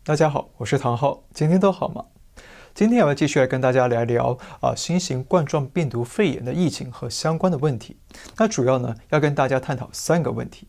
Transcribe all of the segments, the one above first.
大家好，我是唐浩，今天都好吗？今天我要继续来跟大家来聊新型冠状病毒肺炎的疫情和相关的问题。那主要呢要跟大家探讨3个问题：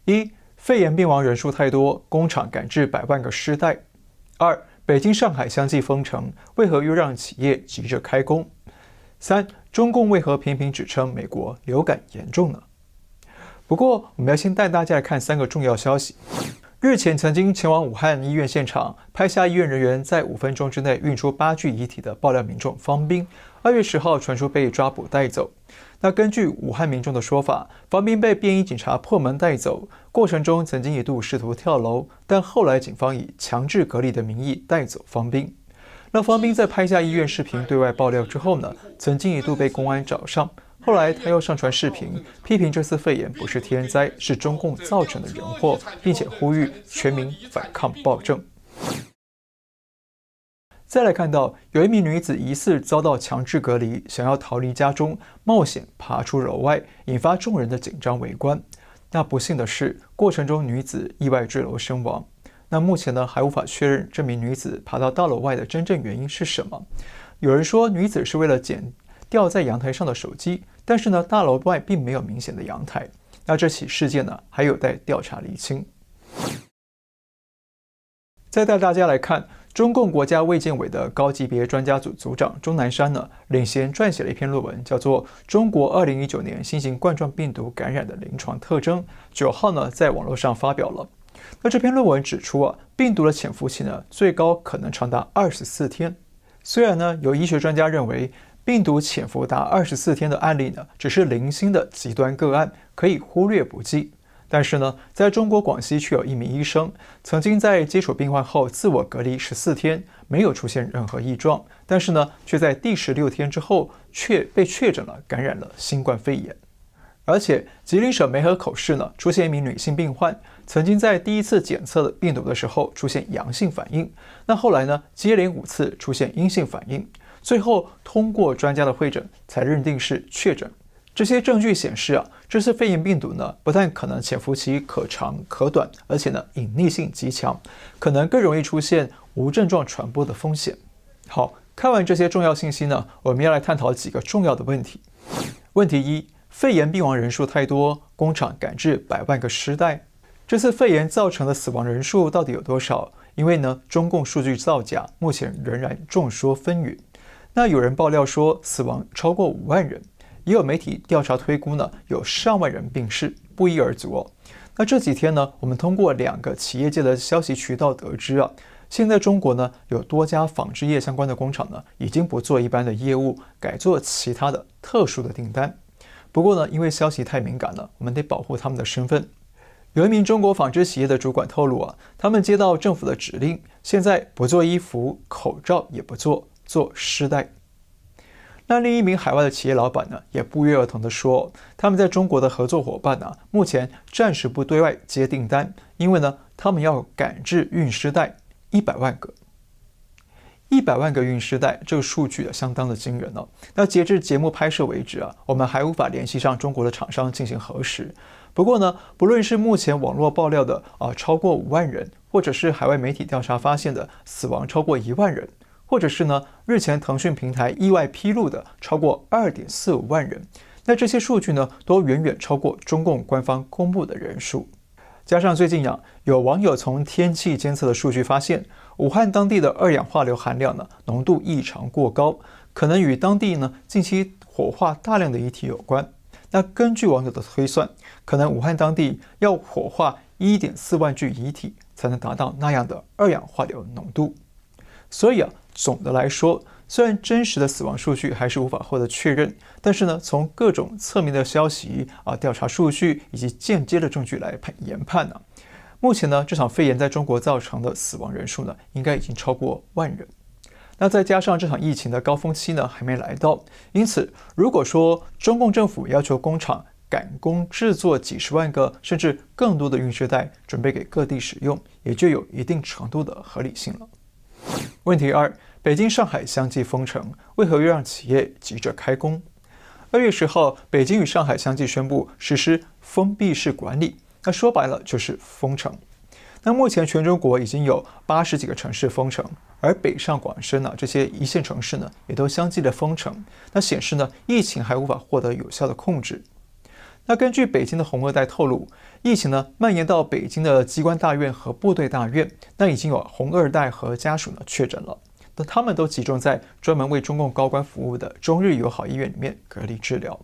一、肺炎病亡人数太多，工厂赶制100万个尸袋；二、北京、上海相继封城，为何又让企业急着开工？三、中共为何频频指称美国流感严重呢？不过，我们要先带大家来看3个重要消息。日前曾经前往武汉医院现场拍下医院人员在5分钟之内运出8具遗体的爆料民众方斌，2月10号传出被抓捕带走。那根据武汉民众的说法，方斌被便衣警察破门带走，过程中曾经一度试图跳楼，但后来警方以强制隔离的名义带走方斌。那方斌在拍下医院视频对外爆料之后呢，曾经一度被公安找上。后来他又上传视频，批评这次肺炎不是天灾，是中共造成的人祸，并且呼吁全民反抗暴政。再来看到，有一名女子疑似遭到强制隔离，想要逃离家中，冒险爬出楼外，引发众人的紧张围观。那不幸的是，过程中女子意外坠楼身亡。那目前呢，还无法确认这名女子爬到大楼外的真正原因是什么。有人说，女子是为了捡掉在阳台上的手机，但是呢，大楼外并没有明显的阳台。那这起事件呢，还有待调查厘清。再带大家来看，中共国家卫健委的高级别专家组组长钟南山呢，领衔撰写了一篇论文，叫做《中国2019年新型冠状病毒感染的临床特征》，9号呢在网络上发表了。那这篇论文指出病毒的潜伏期呢，最高可能长达24天。虽然呢，有医学专家认为，病毒潜伏达24天的案例呢，只是零星的极端个案，可以忽略不计。但是呢，在中国广西却有一名医生曾经在接触病患后自我隔离14天，没有出现任何异状，但是呢，却在第16天之后却被确诊了感染了新冠肺炎。而且，吉林省梅河口市呢，出现一名女性病患，曾经在第1次检测的病毒的时候出现阳性反应，那后来呢，接连5次出现阴性反应。最后通过专家的会诊，才认定是确诊。这些证据显示这次肺炎病毒呢，不但可能潜伏期可长可短，而且呢，隐匿性极强，可能更容易出现无症状传播的风险。好，看完这些重要信息呢，我们要来探讨几个重要的问题。问题1：肺炎病亡人数太多，工厂赶制100万个尸袋。这次肺炎造成的死亡人数到底有多少？因为呢，中共数据造假，目前仍然众说纷纭。那有人爆料说死亡超过5万人，也有媒体调查推估呢，有上万人病逝，不一而足那这几天呢，我们通过2个企业界的消息渠道得知现在中国呢有多家纺织业相关的工厂呢，已经不做一般的业务，改做其他的特殊的订单。不过呢，因为消息太敏感了，我们得保护他们的身份。有一名中国纺织企业的主管透露他们接到政府的指令，现在不做衣服、口罩也不做尸袋。那另一名海外的企业老板呢，也不约而同地说，他们在中国的合作伙伴目前暂时不对外接订单，因为呢，他们要赶制运尸袋100万个。100万个运尸袋，这个数据相当的惊人那截至节目拍摄为止我们还无法联系上中国的厂商进行核实。不过呢，不论是目前网络爆料的超过5万人，或者是海外媒体调查发现的死亡超过1万人，或者是呢，日前腾讯平台意外披露的超过2.45万人，那这些数据呢，都远远超过中共官方公布的人数。加上最近有网友从天气监测的数据发现，武汉当地的二氧化硫含量呢，浓度异常过高，可能与当地呢近期火化大量的遗体有关。那根据网友的推算，可能武汉当地要火化1.4万具遗体，才能达到那样的二氧化硫浓度。所以总的来说，虽然真实的死亡数据还是无法获得确认，但是呢，从各种侧面的消息调查数据以及间接的证据来研判目前呢，这场肺炎在中国造成的死亡人数呢，应该已经超过万人。那再加上这场疫情的高峰期呢，还没来到，因此，如果说中共政府要求工厂赶工制作几十万个甚至更多的运尸袋，准备给各地使用，也就有一定程度的合理性了。问题2：北京、上海相继封城，为何又让企业急着开工？2月10号，北京与上海相继宣布实施封闭式管理，那说白了就是封城。那目前全中国已经有80几个城市封城，而北上广深这些一线城市呢也都相继的封城，那显示呢疫情还无法获得有效的控制。那根据北京的红二代透露，疫情呢蔓延到北京的机关大院和部队大院，那已经有红二代和家属呢确诊了，那他们都集中在专门为中共高官服务的中日友好医院里面隔离治疗。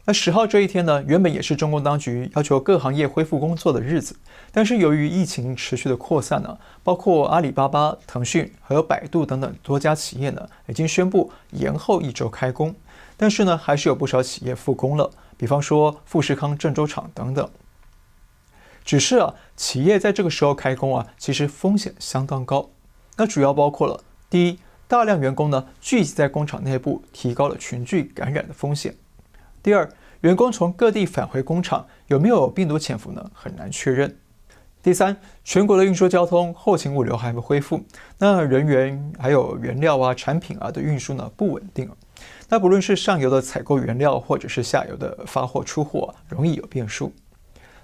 那10号这一天呢，原本也是中共当局要求各行业恢复工作的日子，但是由于疫情持续的扩散呢，包括阿里巴巴、腾讯还有百度等等多家企业呢，已经宣布延后1周开工，但是呢，还是有不少企业复工了。比方说富士康郑州厂等等，只是企业在这个时候开工其实风险相当高。那主要包括了：第一，大量员工呢聚集在工厂内部，提高了群聚感染的风险；第二，员工从各地返回工厂，有没有病毒潜伏呢？很难确认；第三，全国的运输交通、后勤物流还没恢复，那人员还有原料产品的运输呢不稳定。那不论是上游的采购原料，或者是下游的发货出货，容易有变数。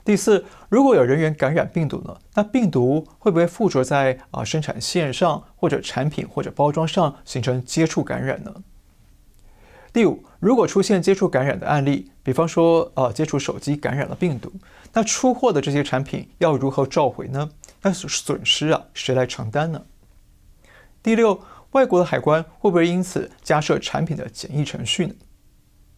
第四，如果有人员感染病毒呢，那病毒会不会附着在生产线上，或者产品或者包装上，形成接触感染呢？第五，如果出现接触感染的案例，比方说接触手机感染了病毒，那出货的这些产品要如何召回呢？那损失谁来承担呢？第六，外国的海关会不会因此加设产品的检疫程序呢？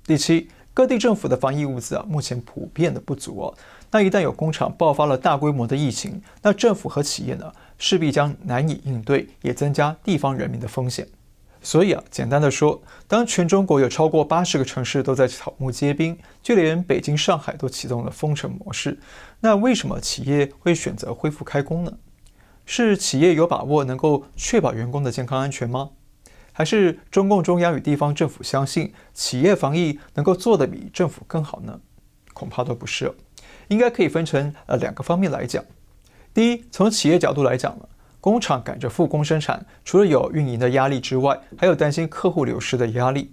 第七，各地政府的防疫物资目前普遍的不足那一旦有工厂爆发了大规模的疫情，那政府和企业呢势必将难以应对，也增加地方人民的风险。所以简单的说，当全中国有超过80个城市都在草木皆兵，就连北京、上海都启动了封城模式，那为什么企业会选择恢复开工呢？是企业有把握能够确保员工的健康安全吗？还是中共中央与地方政府相信企业防疫能够做得比政府更好呢？恐怕都不是应该可以分成2个方面来讲。第一，从企业角度来讲呢，工厂赶着复工生产，除了有运营的压力之外，还有担心客户流失的压力。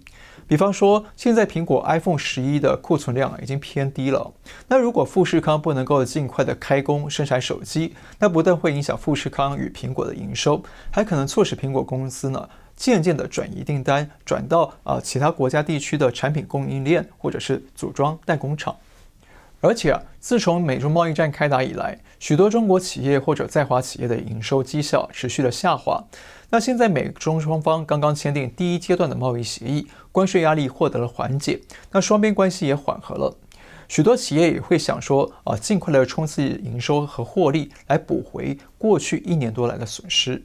比方说，现在苹果 iPhone 11的库存量已经偏低了。那如果富士康不能够尽快的开工生产手机，那不但会影响富士康与苹果的营收，还可能促使苹果公司呢渐渐的转移订单，转到其他国家地区的产品供应链或者是组装代工厂。而且自从美中贸易战开打以来，许多中国企业或者在华企业的营收绩效持续的下滑。那现在美中双方刚刚签订第1阶段的贸易协议，关税压力获得了缓解，那双边关系也缓和了。许多企业也会想说尽快的冲刺营收和获利，来补回过去1年多来的损失。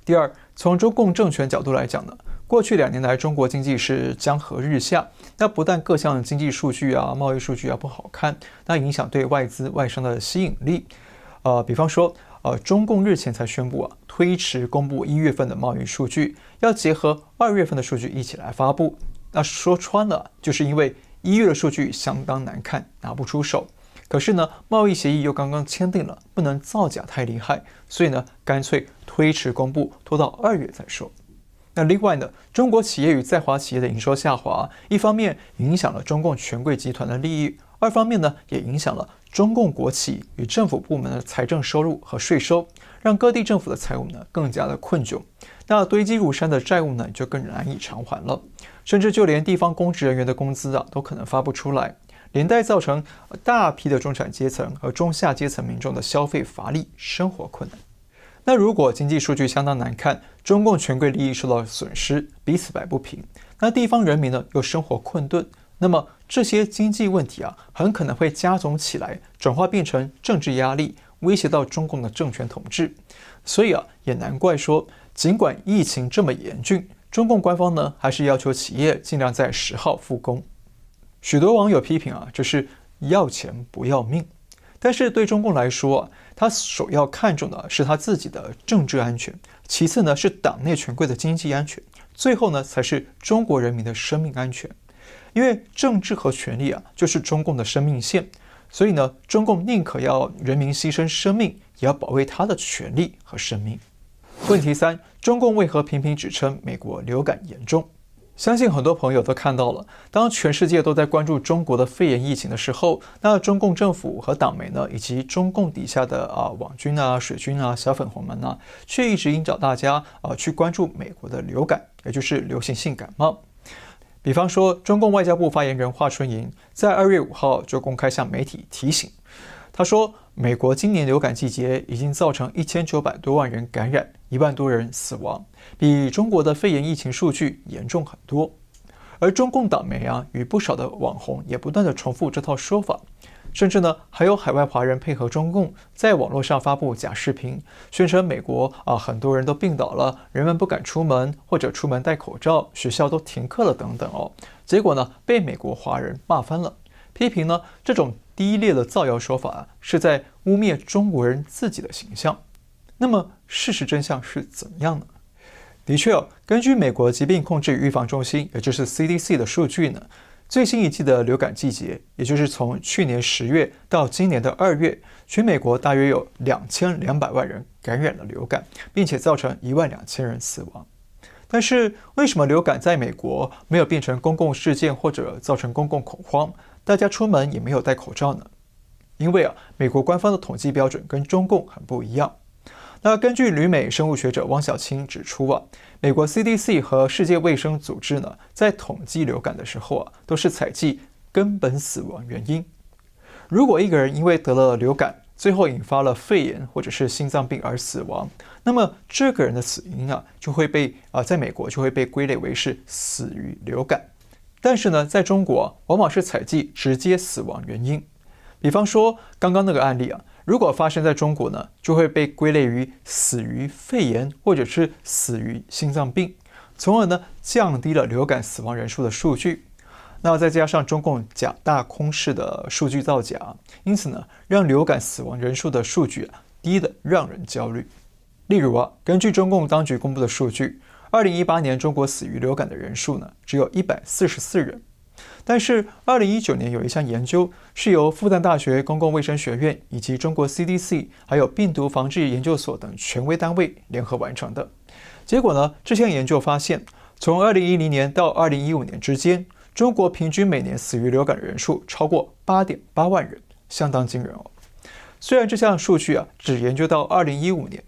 第二，从中共政权角度来讲呢，过去2年来中国经济是江河日下，那不但各项经济数据贸易数据不好看，那影响对外资外商的吸引力。比方说中共日前才宣布推迟公布1月份的贸易数据，要结合2月份的数据一起来发布。那说穿了，就是因为1月的数据相当难看，拿不出手。可是呢，贸易协议又刚刚签订了，不能造假太厉害，所以呢，干脆推迟公布，拖到2月再说。那另外呢，中国企业与在华企业的营收下滑，一方面影响了中共权贵集团的利益，二方面呢，也影响了中共国企与政府部门的财政收入和税收，让各地政府的财务呢更加的困窘。那堆积如山的债务呢，就更难以偿还了，甚至就连地方公职人员的工资都可能发不出来，连带造成大批的中产阶层和中下阶层民众的消费乏力，生活困难。那如果经济数据相当难看，中共权贵利益受到损失，彼此摆不平，那地方人民呢又生活困顿，那么这些经济问题很可能会加总起来，转化变成政治压力，威胁到中共的政权统治。所以也难怪说，尽管疫情这么严峻，中共官方呢还是要求企业尽量在10号复工。许多网友批评这是要钱不要命。但是对中共来说他首要看重的是他自己的政治安全，其次呢是党内权贵的经济安全，最后呢才是中国人民的生命安全。因为政治和权力就是中共的生命线，所以呢中共宁可要人民牺牲生命，也要保卫他的权利和生命。问题3，中共为何频频指称美国流感严重？相信很多朋友都看到了，当全世界都在关注中国的肺炎疫情的时候，那中共政府和党媒呢，以及中共底下的网军啊、水军啊、小粉红们呢，却一直引导大家去关注美国的流感，也就是流行性感冒。比方说，中共外交部发言人华春莹在2月5号就公开向媒体提醒，他说，美国今年流感季节已经造成1900多万人感染，1万多人死亡，比中国的肺炎疫情数据严重很多。而中共党媒与不少的网红也不断地重复这套说法，甚至呢还有海外华人配合中共在网络上发布假视频，宣称美国很多人都病倒了，人们不敢出门，或者出门戴口罩，学校都停课了等等结果呢被美国华人骂翻了，批评呢这种低劣的造谣说法是在污蔑中国人自己的形象。那么事实真相是怎么样呢？的确根据美国疾病控制与预防中心，也就是 CDC 的数据呢，最新一季的流感季节，也就是从去年10月到今年的2月，全美国大约有2200万人感染了流感，并且造成12000人死亡。但是为什么流感在美国没有变成公共事件或者造成公共恐慌，大家出门也没有戴口罩呢？因为美国官方的统计标准跟中共很不一样。那根据旅美生物学者汪小清指出美国 CDC 和世界卫生组织呢，在统计流感的时候都是采计根本死亡原因。如果一个人因为得了流感，最后引发了肺炎或者是心脏病而死亡，那么这个人的死因就会被在美国就会被归类为是死于流感。但是呢，在中国往往是采计直接死亡原因。比方说刚刚那个案例如果发生在中国呢，就会被归类于死于肺炎或者是死于心脏病，从而呢降低了流感死亡人数的数据。那再加上中共假大空式的数据造假，因此呢让流感死亡人数的数据低得让人焦虑。例如根据中共当局公布的数据，2018年中国死于流感的人数呢只有144人。但是2019年有一项研究是由复旦大学公共卫生学院以及中国 CDC 还有病毒防治研究所等权威单位联合完成的。结果呢，这项研究发现，从2010年到2015年之间，中国平均每年死于流感的人数超过8.8万人，相当惊人虽然这项数据只研究到2015年，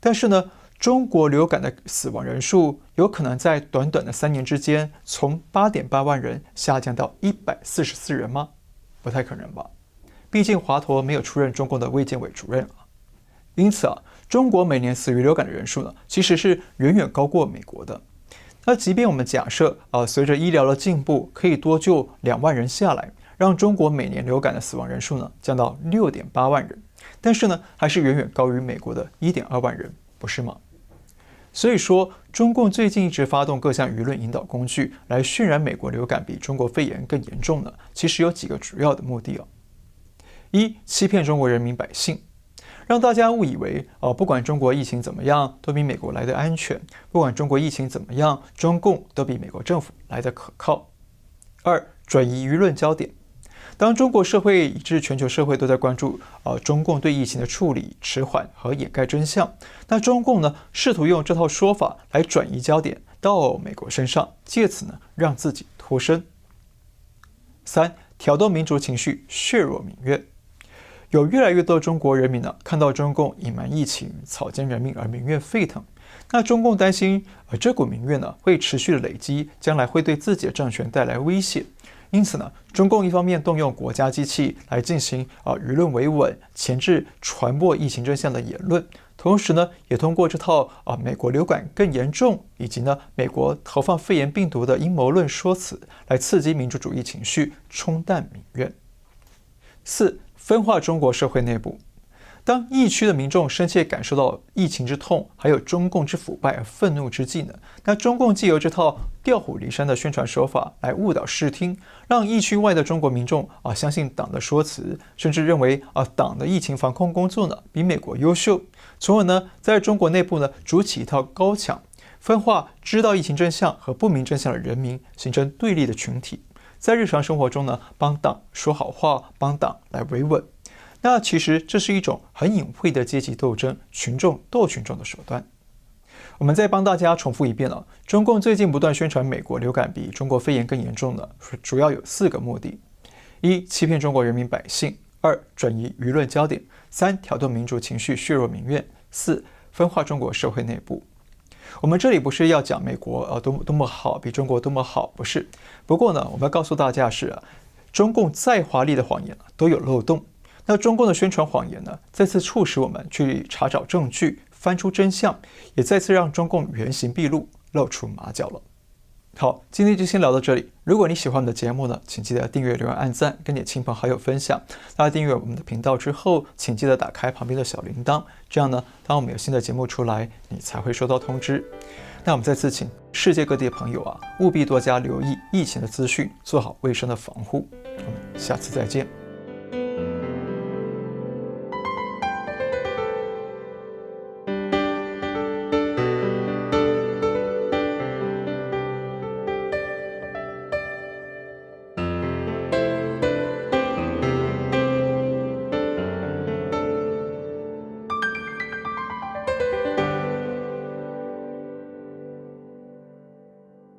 但是呢中国流感的死亡人数有可能在短短的3年之间，从8.8万人下降到144人吗？不太可能吧。毕竟华佗没有出任中共的卫健委主任因此中国每年死于流感的人数呢，其实是远远高过美国的。那即便我们假设随着医疗的进步，可以多救2万人下来，让中国每年流感的死亡人数呢降到6.8万人，但是呢还是远远高于美国的1.2万人，不是吗？所以说，中共最近一直发动各项舆论引导工具来渲染美国流感比中国肺炎更严重呢，其实有几个主要的目的一，欺骗中国人民百姓，让大家误以为不管中国疫情怎么样，都比美国来得安全；不管中国疫情怎么样，中共都比美国政府来得可靠。二，转移舆论焦点。当中国社会以至全球社会都在关注中共对疫情的处理迟缓和掩盖真相，那中共呢试图用这套说法来转移焦点到美国身上，借此呢让自己脱身。三，挑动民族情绪，削弱民怨。有越来越多中国人民看到中共隐瞒疫情、草菅人命而民怨沸腾，那中共担心这股民怨会持续的累积，将来会对自己的政权带来威胁。因此呢，中共一方面动用国家机器来进行舆论维稳，钳制传播疫情真相的言论，同时呢，也通过这套美国流感更严重，以及呢美国投放肺炎病毒的阴谋论说辞，来刺激民族主义情绪，冲淡民怨。四，分化中国社会内部。当疫区的民众深切感受到疫情之痛，还有中共之腐败而愤怒之际呢，那中共藉由这套调虎离山的宣传手法来误导视听，让疫区外的中国民众相信党的说辞，甚至认为党的疫情防控工作呢比美国优秀，从而呢在中国内部呢筑起一套高墙，分化知道疫情真相和不明真相的人民，形成对立的群体，在日常生活中呢帮党说好话，帮党来维稳。那其实这是一种很隐晦的阶级斗争，群众斗群众的手段。我们再帮大家重复一遍了，中共最近不断宣传美国流感比中国肺炎更严重呢，主要有4个目的：一、欺骗中国人民百姓；二、转移舆论焦点；三、挑动民族情绪，削弱民怨；四、分化中国社会内部。我们这里不是要讲美国多么好，比中国多么好，不是。不过呢，我们要告诉大家是中共再华丽的谎言都有漏洞。那中共的宣传谎言呢，再次促使我们去查找证据，翻出真相，也再次让中共原形毕露，露出马脚了。好，今天就先聊到这里。如果你喜欢我们的节目呢，请记得订阅、留言、按赞，跟你的亲朋好友分享。大家订阅我们的频道之后，请记得打开旁边的小铃铛，这样呢，当我们有新的节目出来，你才会收到通知。那我们再次请世界各地的朋友务必多加留意疫情的资讯，做好卫生的防护。我们下次再见。